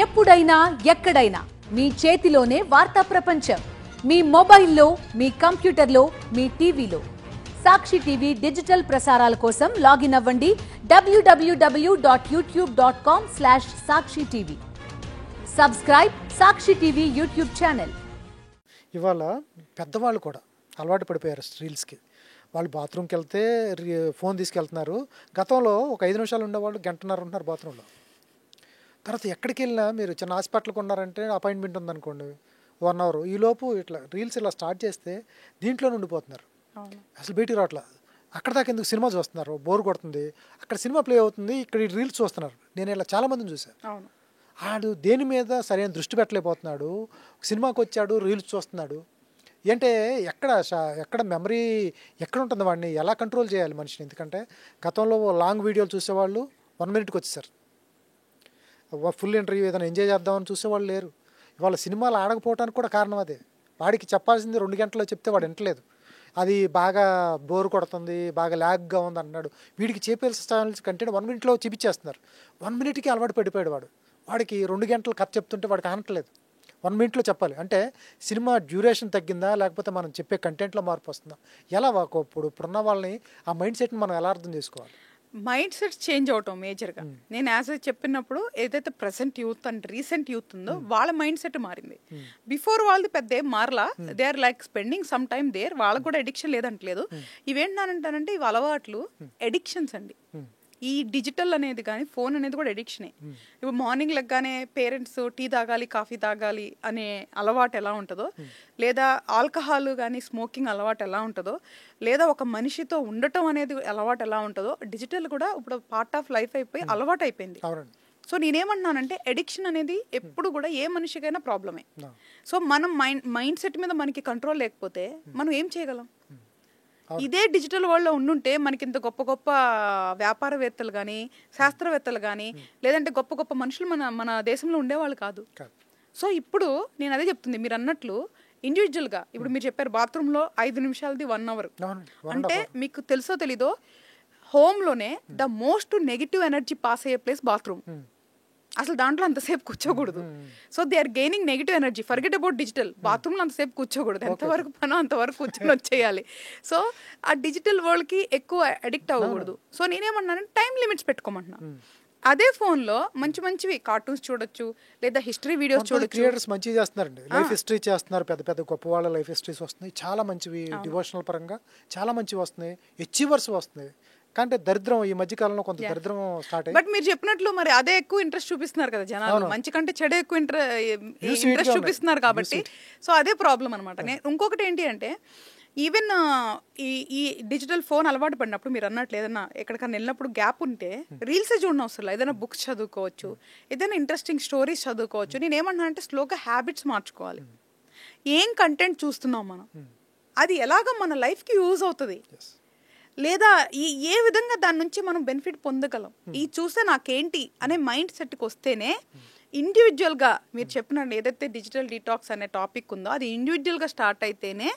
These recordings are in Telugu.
ఎప్పుడైనా ఎక్కడైనా మీ చేతిలోనే వార్తా ప్రపంచం. మీ మొబైల్లో, మీ కంప్యూటర్లో, మీ టీవీలో. సాక్షి టీవీ డిజిటల్ ప్రసారాల కోసం లాగిన్ అవ్వండి www.youtube.com/సాక్షి టీవీ. సబ్స్క్రైబ్ సాక్షి టీవీ యూట్యూబ్ ఛానల్. ఇవాళ పెద్దవాళ్ళు కూడా అలవాటు పడిపోయారు రీల్స్కి. వాళ్ళు బాత్రూమ్కి వెళ్తే ఫోన్ తీసుకెళ్తున్నారు. గతంలో ఒక 5 నిమిషాలు ఉండేవాళ్ళు గంటన్నర ఉంటున్నారు బాత్రూంలో. తర్వాత ఎక్కడికి వెళ్ళినా మీరు చిన్న హాస్పిటల్కి ఉన్నారంటే అపాయింట్మెంట్ ఉందనుకోండి 1 అవర్, ఈలోపు ఇట్లా రీల్స్ ఇలా స్టార్ట్ చేస్తే దీంట్లో ఉండిపోతున్నారు. అసలు బయటికి రావట్లా. అక్కడ దాకా ఎందుకు సినిమా చూస్తున్నారు, బోర్ కొడుతుంది, అక్కడ సినిమా ప్లే అవుతుంది, ఇక్కడ ఈ రీల్స్ చూస్తున్నారు. నేను ఇలా చాలామందిని చూశాను. ఆడు దేని మీద సరైన దృష్టి పెట్టలేకపోతున్నాడు. సినిమాకి వచ్చాడు, రీల్స్ చూస్తున్నాడు. అంటే ఎక్కడ మెమరీ ఎక్కడ ఉంటుంది, వాడిని ఎలా కంట్రోల్ చేయాలి మనిషిని? ఎందుకంటే గతంలో లాంగ్ వీడియోలు చూసేవాళ్ళు 1 మినిట్కి వచ్చేసారు. ఫుల్ ఇంటర్వ్యూ ఏదైనా ఎంజాయ్ చేద్దామని చూసేవాళ్ళు లేరు. ఇవాళ సినిమాలు ఆడకపోవడానికి కూడా కారణం అదే. వాడికి చెప్పాల్సింది 2 గంటల్లో చెప్తే వాడు వింటలేదు. అది బాగా బోర్ కొడుతుంది, బాగా ల్యాగ్గా ఉంది అన్నాడు. వీడికి చెప్పాల్సిన కంటెంట్ 1 మినిట్లో చూపించేస్తున్నారు. 1 మినిట్కి అలవాటు పడిపోయాడు వాడు. వాడికి 2 గంటలు కథ చెప్తుంటే వాడికి ఆనట్లేదు. 1 మినిట్లో చెప్పాలి. అంటే సినిమా డ్యూరేషన్ తగ్గిందా, లేకపోతే మనం చెప్పే కంటెంట్లో మార్పు వస్తుందా? ఎలా ఇప్పుడున్న వాళ్ళని ఆ మైండ్ సెట్ని మనం ఎలా అర్థం చేసుకోవాలి? మైండ్ సెట్ చేంజ్ అవటం మేజర్గా. నేను యాజ్ చెప్పినప్పుడు ఏదైతే present youth and recent youth ఉందో వాళ్ళ మైండ్ సెట్ మారింది. బిఫోర్ వాళ్ళది పెద్ద ఏం మారలా. They are like spending some time there. వాళ్ళకు కూడా ఎడిక్షన్ లేదంటలేదు. ఇవేంటంటానంటే ఇవి అలవాట్లు ఎడిక్షన్స్ అండి. ఈ డిజిటల్ అనేది కానీ ఫోన్ అనేది కూడా ఎడిక్షనే. ఇప్పుడు మార్నింగ్ లెగ్గానే పేరెంట్స్ టీ తాగాలి, కాఫీ తాగాలి అనే అలవాటు ఎలా ఉంటుందో, లేదా ఆల్కహాల్ కానీ స్మోకింగ్ అలవాటు ఎలా ఉంటుందో, లేదా ఒక మనిషితో ఉండటం అనేది అలవాటు ఎలా ఉంటుందో, డిజిటల్ కూడా ఇప్పుడు పార్ట్ ఆఫ్ లైఫ్ అయిపోయి అలవాటు అయిపోయింది. సో నేనేమంటున్నానంటే ఎడిక్షన్ అనేది ఎప్పుడు కూడా ఏ మనిషికైనా ప్రాబ్లమే. సో మనం మైండ్ సెట్ మీద మనకి కంట్రోల్ లేకపోతే మనం ఏం చేయగలం? ఇదే డిజిటల్ వరల్డ్లో ఉండుంటే మనకి ఇంత గొప్ప గొప్ప వ్యాపారవేత్తలు కానీ, శాస్త్రవేత్తలు కానీ, లేదంటే గొప్ప గొప్ప మనుషులు మన దేశంలో ఉండేవాళ్ళు కాదు. సో ఇప్పుడు నేను అదే చెప్తుంది, మీరు అన్నట్లు ఇండివిజువల్గా ఇప్పుడు మీరు చెప్పారు బాత్రూంలో 5 నిమిషాలది 1 అవర్ అంటే మీకు తెలుసో తెలీదో హోమ్లోనే the most negative energy pass అయ్యే ప్లేస్ బాత్రూమ్. అసలు దాంట్లో అంతసేపు కూర్చోకూడదు. So they are gaining negative energy. Forget about digital. బాత్రూంలో అంతసేపు కూర్చోకూడదు. ఎంతవరకు పనో అంతవరకు కూర్చొని వచ్చేయాలి. సో ఆ డిజిటల్ వరల్డ్కి ఎక్కువ అడిక్ట్ అవ్వకూడదు. సో నేనేమన్నానంటే టైం లిమిట్స్ పెట్టుకోమంటున్నా. అదే ఫోన్లో మంచి మంచివి కార్టూన్స్ చూడొచ్చు, లేదా హిస్టరీ వీడియోస్ చూడొచ్చు. క్రియేటర్స్ మంచిగా చేస్తున్నారండి, లైఫ్ హిస్టరీ చేస్తున్నారు. పెద్ద పెద్ద గొప్ప వాళ్ళ లైఫ్ హిస్టరీస్ వస్తున్నాయి, చాలా మంచివి. డివోషనల్ పరంగా చాలా మంచివి వస్తున్నాయి, అచీవర్స్ వస్తున్నాయి. కానీ దరిద్రం ఈ మధ్య కాలంలో కొంత దరిద్రం స్టార్ట్ అయ్యి. బట్ మీరు చెప్పినట్లు మరి అదే ఎక్కువ ఇంట్రెస్ట్ చూపిస్తున్నారు కదా జనాలు. మంచి కంటే చెడు ఎక్కువ ఇంట్రెస్ట్ చూపిస్తున్నారు కాబట్టి సో అదే ప్రాబ్లం అనమాట. ఇంకొకటి ఏంటి అంటే ఈవెన్ ఈ డిజిటల్ ఫోన్ అలవాటు పడినప్పుడు మీరు అన్నట్లు ఏదైనా ఎక్కడికైనా వెళ్ళినప్పుడు గ్యాప్ ఉంటే రీల్సే చూడడం అవసరం, ఏదైనా బుక్స్ చదువుకోవచ్చు, ఏదైనా ఇంట్రెస్టింగ్ స్టోరీస్ చదువుకోవచ్చు. నేను ఏమన్నా అంటే స్లోగా హ్యాబిట్స్ మార్చుకోవాలి. ఏం కంటెంట్ చూస్తున్నాం మనం, అది ఎలాగ మన లైఫ్కి యూజ్ అవుతుంది, లేదా ఏ విధంగా దాని నుంచి మనం బెనిఫిట్ పొందగలం, ఈ చూస్తే నాకేంటి అనే మైండ్ సెట్కి వస్తేనే ఇండివిజువల్గా మీరు చెప్పినట్టు ఏదైతే డిజిటల్ డీటాక్స్ అనే టాపిక్ ఉందో అది ఇండివిజువల్గా స్టార్ట్ అయితేనే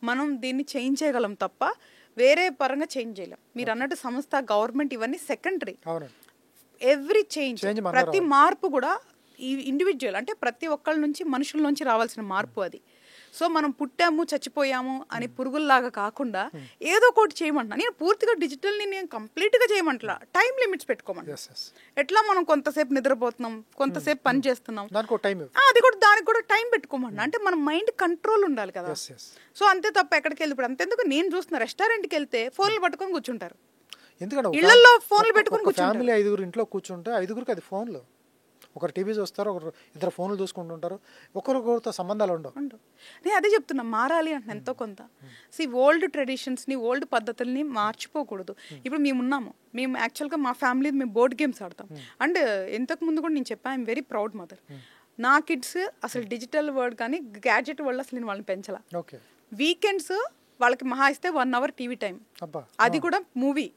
మనం దీన్ని చేంజ్ చేయగలం తప్ప వేరే పరంగా చేంజ్ చేయలేం. మీరు అన్నట్టు సంస్థ, గవర్నమెంట్ ఇవన్నీ సెకండరీ. ఎవ్రీ చేంజ్, ప్రతి మార్పు కూడా ఈ ఇండివిజువల్ అంటే ప్రతి ఒక్కళ్ళ నుంచి మనుషుల నుంచి రావాల్సిన మార్పు అది. సో మనం పుట్టాము చచ్చిపోయాము అని పురుగుల్లాగా కాకుండా ఏదో ఒకటి చేయమంటున్నా. నేను పూర్తిగా డిజిటల్ని నేను కంప్లీట్గా చేయమంటలా, టైం లిమిట్స్ పెట్టుకోమంటా. ఎట్లా మనం కొంతసేపు నిద్రపోతున్నాం, కొంతసేపు పని చేస్తున్నాం, అది కూడా దానికి కూడా టైం పెట్టుకోమంటున్నా. అంటే మన మైండ్ కంట్రోల్ ఉండాలి కదా. సో అంతే తప్ప ఎక్కడికి వెళ్ళి ఇప్పుడు అంతెందుకు నేను చూస్తున్నా రెస్టారెంట్కి వెళ్తే ఫోన్లు పట్టుకొని కూర్చుంటారు, ఎందుకంటే ఇళ్లలో ఫోన్లు పెట్టుకొని కూర్చుంటారు. 5 ఇంట్లో కూర్చుంటే 5గురికి అది ఫోన్లు. ఒకరు టీవీ చూస్తారు, ఒకరు 2 ఫోన్లు చూసుకుంటుంటారు, ఒకరికొకరితో సంబంధాలు ఉండవు. నేను అదే చెప్తున్నా, మారాలి అంటే ఎంతో కొంత. ఓల్డ్ ట్రెడిషన్స్ని, ఓల్డ్ పద్ధతుల్ని మార్చిపోకూడదు. ఇప్పుడు మేము యాక్చువల్గా మా ఫ్యామిలీ మేము బోర్డ్ గేమ్స్ ఆడతాం. అండ్ ఇంతకు ముందు కూడా నేను చెప్పాను, ఐఎమ్ వెరీ ప్రౌడ్ మదర్. నా కిడ్స్ అసలు డిజిటల్ వరల్డ్ కానీ గ్యాడ్జెట్ వరల్డ్ అసలు నేను వాళ్ళని పెంచాల. వీకెండ్స్ వాళ్ళకి మహా ఇస్తే 1 అవర్ టీవీ టైం, అది కూడా మూవీ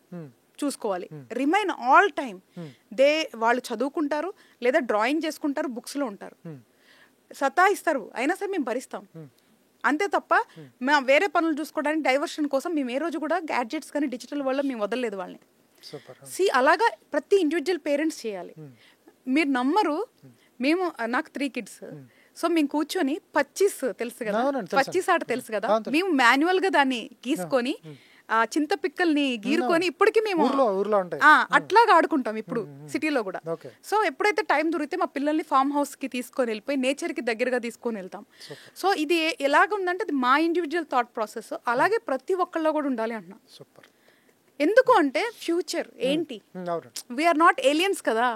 చూసుకోవాలి. రిమైన్ ఆల్ టైమ్ వాళ్ళు చదువుకుంటారు, లేదా డ్రాయింగ్ చేసుకుంటారు, బుక్స్లో ఉంటారు, సతాయిస్తారు, అయినా సరే మేము భరిస్తాం. అంతే తప్ప మేము వేరే పనులు చూసుకోవడానికి డైవర్షన్ కోసం మేము ఏ రోజు కూడా గ్యాడ్జెట్స్ కానీ డిజిటల్ వల్ల మేము వదలలేదు వాళ్ళని. అలాగా ప్రతి ఇండివిజువల్ పేరెంట్స్ చేయాలి. మీరు నమ్మరు, మేము నాకు 3 kids. సో మేము కూర్చొని పచ్చీస్ తెలుసు కదా, అవునండి, తెలుసు. పచ్చీస్ ఆట తెలుసు కదా, అవును, తెలుసు. మేము మాన్యువల్ గా దాన్ని గీసుకొని ఆ చింత పిక్కల్ని గీరుకొని ఇప్పటికి మేము ఊర్లో ఉంటాయి. అట్లాగా ఆడుకుంటాం ఇప్పుడు సిటీలో కూడా. ఓకే. సో ఎప్పుడైతే టైం దొరికితే మా పిల్లల్ని ఫామ్ హౌస్ కి తీసుకొని వెళ్ళిపోయి నేచర్ కి దగ్గరగా తీసుకొని వెళ్తాం. సో ఇది ఎలాగ ఉందంటే అది మా ఇండివిజువల్ థాట్ ప్రాసెస్, అలాగే ప్రతి ఒక్కళ్ళలో కూడా ఉండాలి అంటున్నా. సూపర్. ఎందుకు అంటే ఫ్యూచర్ ఏంటి, వీఆర్ నాట్ ఏలియన్స్ కదా,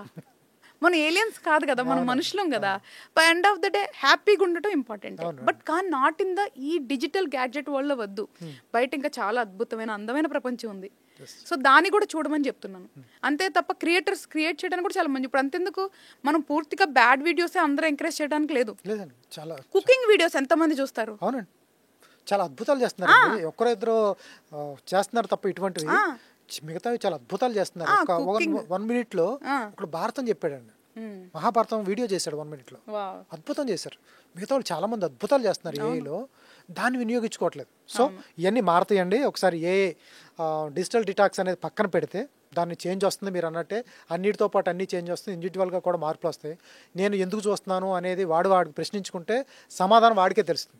మనం ఏలియన్స్ కాదు కదా, మనం మనుషులం కదా. By end of the day హ్యాపీగా ఉండటం ఇంపార్టెంట్, బట్ కానీ నాట్ ఇన్ ద ఈ డిజిటల్ గ్యాడ్జెట్ వరల్డ్ లో వద్దు. బయట ఇంకా చాలా అద్భుతమైన అందమైన ప్రపంచం ఉంది. సో దాన్ని కూడా చూడమని చెప్తున్నాను. అంతే తప్ప క్రియేటర్స్ క్రియేట్ చేయడానికి కూడా చాలా మంచి. ఇప్పుడు అంతెందుకు మనం పూర్తిగా బ్యాడ్ వీడియోసే అందరూ ఎంకరేజ్ చేయడానికి లేదు. చాలా కుకింగ్ వీడియోస్ ఎంతమంది చూస్తారు? అవునండి, చాలా అద్భుతాలు చేస్తున్నారు. ఒక్కరో ఇద్దరు చేస్తున్నారు తప్ప ఇటువంటివి మిగతావి చాలా అద్భుతాలు చేస్తున్నారు. ఒక 1 minute లో ఇప్పుడు భారతం చెప్పాడండి, మహాభారతం వీడియో చేశాడు 1 minute లో, అద్భుతం చేశారు. మిగతా వాళ్ళు చాలా మంది అద్భుతాలు చేస్తున్నారు ఏఐలో, దాన్ని వినియోగించుకోవట్లేదు. సో ఇవన్నీ మారుతాయండి. ఒకసారి డిజిటల్ డిటాక్స్ అనేది పక్కన పెడితే దాన్ని చేంజ్ వస్తుంది. మీరు అన్నట్టే అన్నిటితో పాటు అన్నీ చేంజ్ వస్తుంది, ఇండివిజువల్గా కూడా మార్పులు వస్తాయి. నేను ఎందుకు చూస్తున్నాను అనేది వాడికి ప్రశ్నించుకుంటే సమాధానం వాడికే తెలుస్తుంది.